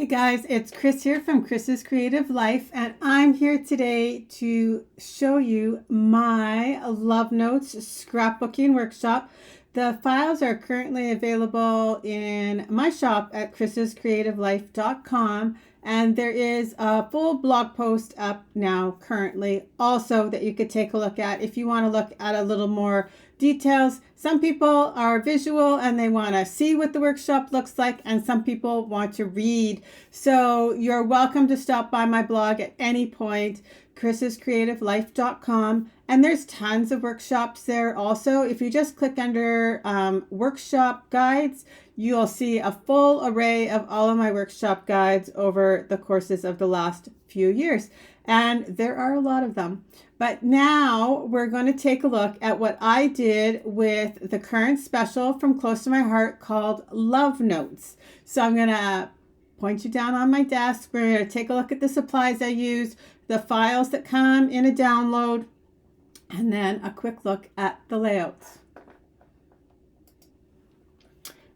Hey guys, it's Chris here from Chris's Creative Life, and I'm here today to show you my Love Notes Scrapbooking Workshop. The files are currently available in my shop at chrisscreativelife.com, and there is a full blog post up now currently also that you could take a look at if you want to look at a little more details. Some people are visual and they want to see what the workshop looks like, and some people want to read. So you're welcome to stop by my blog at any point, chrisscreativelife.com, and there's tons of workshops there also. If you just click under workshop guides, you'll see a full array of all of my workshop guides over the courses of the last few years. And there are a lot of them. But now we're going to take a look at what I did with the current special from Close to My Heart called Love Notes. So I'm going to point you down on my desk. We're going to take a look at the supplies I used, the files that come in a download, and then a quick look at the layouts.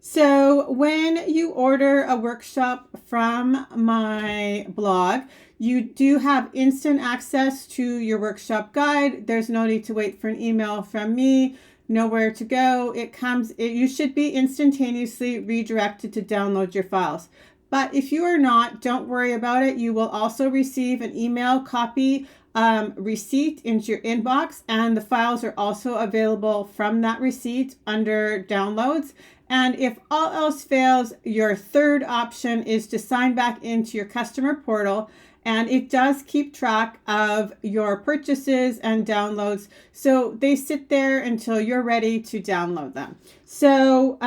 So when you order a workshop from my blog, you do have instant access to your workshop guide. There's no need to wait for an email from me, nowhere to go. You should be instantaneously redirected to download your files. But if you are not, don't worry about it. You will also receive an email copy receipt into your inbox, and the files are also available from that receipt under downloads. And if all else fails, your third option is to sign back into your customer portal, and it does keep track of your purchases and downloads. So they sit there until you're ready to download them. So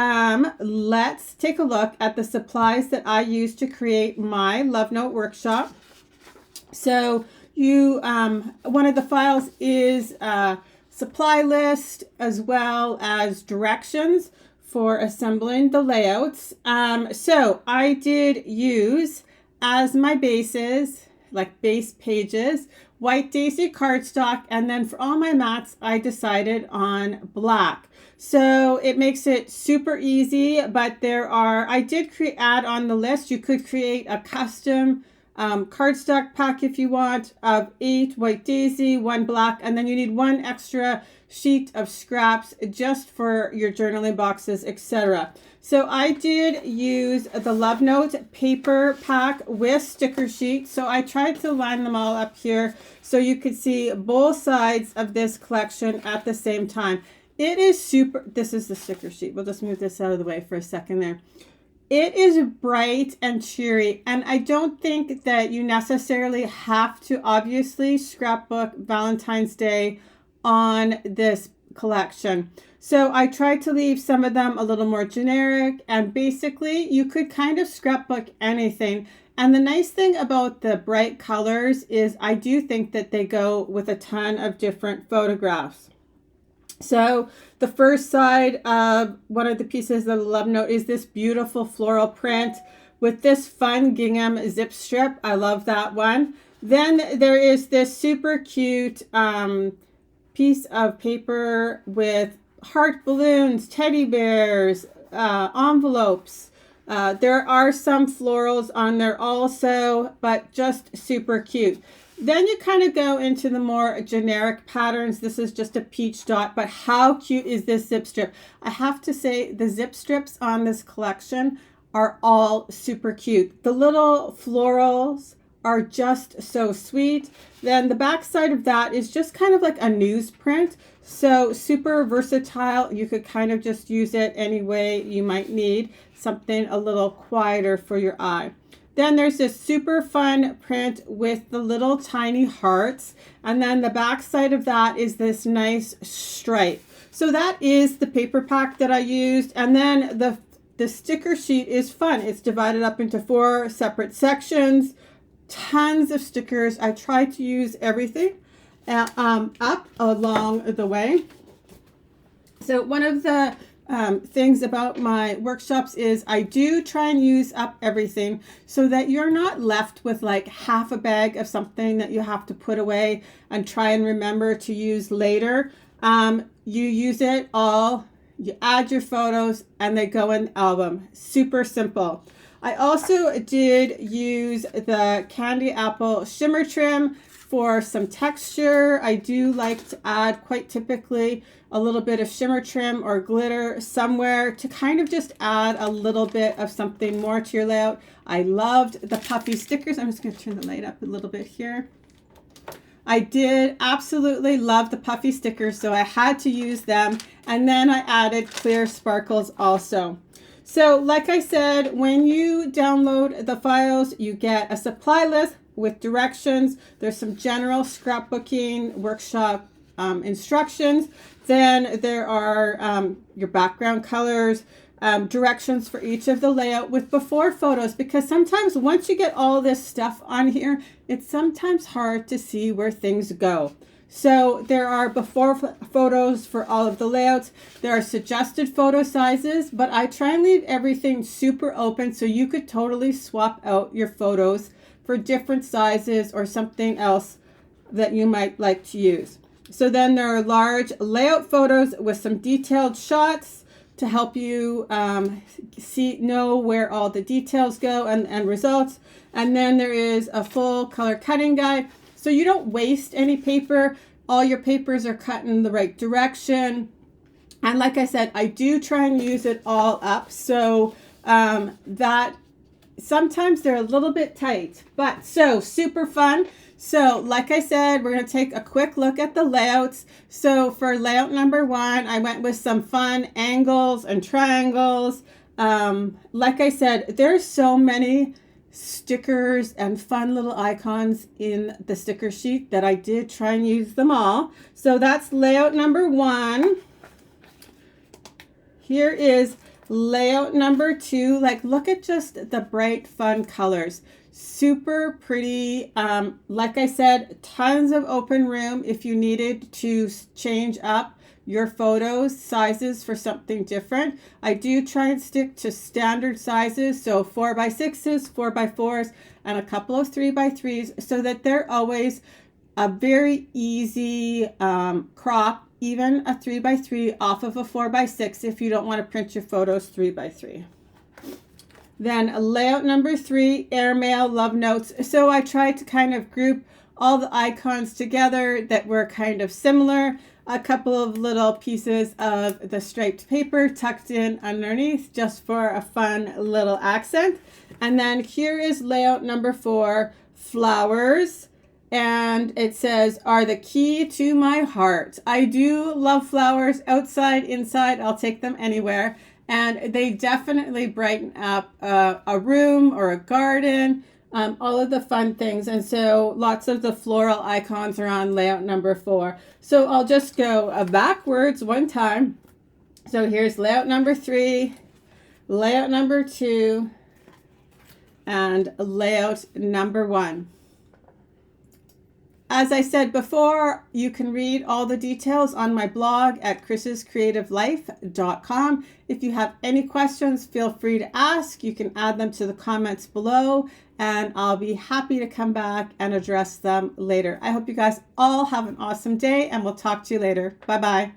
let's take a look at the supplies that I used to create my Love Note workshop. So one of the files is a supply list as well as directions for assembling the layouts. So I did use as my bases, like base pages, white daisy cardstock, and then for all my mats, I decided on black. So it makes it super easy, but I did add on the list, you could create a custom cardstock pack if you want of 8 white daisy, 1 black, and then you need 1 extra sheet of scraps just for your journaling boxes, etc. So I did use the Love Note paper pack with sticker sheets. So I tried to line them all up here so you could see both sides of this collection at the same time. It is this is the sticker sheet. We'll just move this out of the way for a second there. It is bright and cheery, and I don't think that you necessarily have to obviously scrapbook Valentine's Day on this collection. So I tried to leave some of them a little more generic, and basically you could kind of scrapbook anything. And the nice thing about the bright colors is I do think that they go with a ton of different photographs. So the first side of one of the pieces of the Love Note is this beautiful floral print with this fun gingham zip strip. I love that one. Then there is this super cute piece of paper with heart balloons, teddy bears, envelopes. There are some florals on there also, but just super cute. Then you kind of go into the more generic patterns. This is just a peach dot, but how cute is this zip strip? I have to say the zip strips on this collection are all super cute. The little florals are just so sweet. Then the back side of that is just kind of like a newsprint. So super versatile. You could kind of just use it any way you might need something a little quieter for your eye. Then there's this super fun print with the little tiny hearts. And then the back side of that is this nice stripe. So that is the paper pack that I used. And then the sticker sheet is fun. It's divided up into 4 separate sections. Tons of stickers. I try to use everything up along the way. So one of the things about my workshops is I do try and use up everything so that you're not left with like half a bag of something that you have to put away and try and remember to use later. You use it all, you add your photos, and they go in the album. Super simple. I also did use the candy apple shimmer trim for some texture. I do like to add quite typically a little bit of shimmer trim or glitter somewhere to kind of just add a little bit of something more to your layout. I loved the puffy stickers. I'm just going to turn the light up a little bit here. I did absolutely love the puffy stickers, so I had to use them. And then I added clear sparkles also. So like I said, when you download the files, you get a supply list with directions. There's some general scrapbooking workshop instructions. Then there are your background colors, directions for each of the layout with before photos, because sometimes once you get all this stuff on here, it's sometimes hard to see where things go. So there are before photos for all of the layouts. There are suggested photo sizes, but I try and leave everything super open so you could totally swap out your photos for different sizes or something else that you might like to use. So then there are large layout photos with some detailed shots to help you know where all the details go and results. And then there is a full color cutting guide. So you don't waste any paper. All your papers are cut in the right direction. And like I said, I do try and use it all up so that sometimes they're a little bit tight, but so super fun. So like I said, we're going to take a quick look at the layouts. So for layout number 1, I went with some fun angles and triangles. Like I said, there's so many stickers and fun little icons in the sticker sheet that I did try and use them all. So that's layout number 1. Here is layout number 2. Like, look at just the bright fun colors, super pretty. Like I said, tons of open room if you needed to change up your photos sizes for something different. I do try and stick to standard sizes, so 4x6s, 4x4s, and a couple of 3x3s, so that they're always a very easy crop, even a 3x3 off of a 4x6 if you don't want to print your photos 3x3. Then layout number 3, airmail love notes. So I tried to kind of group all the icons together that were kind of similar. A couple of little pieces of the striped paper tucked in underneath just for a fun little accent. And then here is layout number 4, flowers. And it says, are the key to my heart. I do love flowers, outside, inside, I'll take them anywhere. And they definitely brighten up a room or a garden, all of the fun things. And so lots of the floral icons are on layout number 4. So I'll just go backwards one time. So here's layout number 3, layout number 2, and layout number 1. As I said before, you can read all the details on my blog at chrisscreativelife.com. If you have any questions, feel free to ask. You can add them to the comments below, and I'll be happy to come back and address them later. I hope you guys all have an awesome day, and we'll talk to you later. Bye-bye.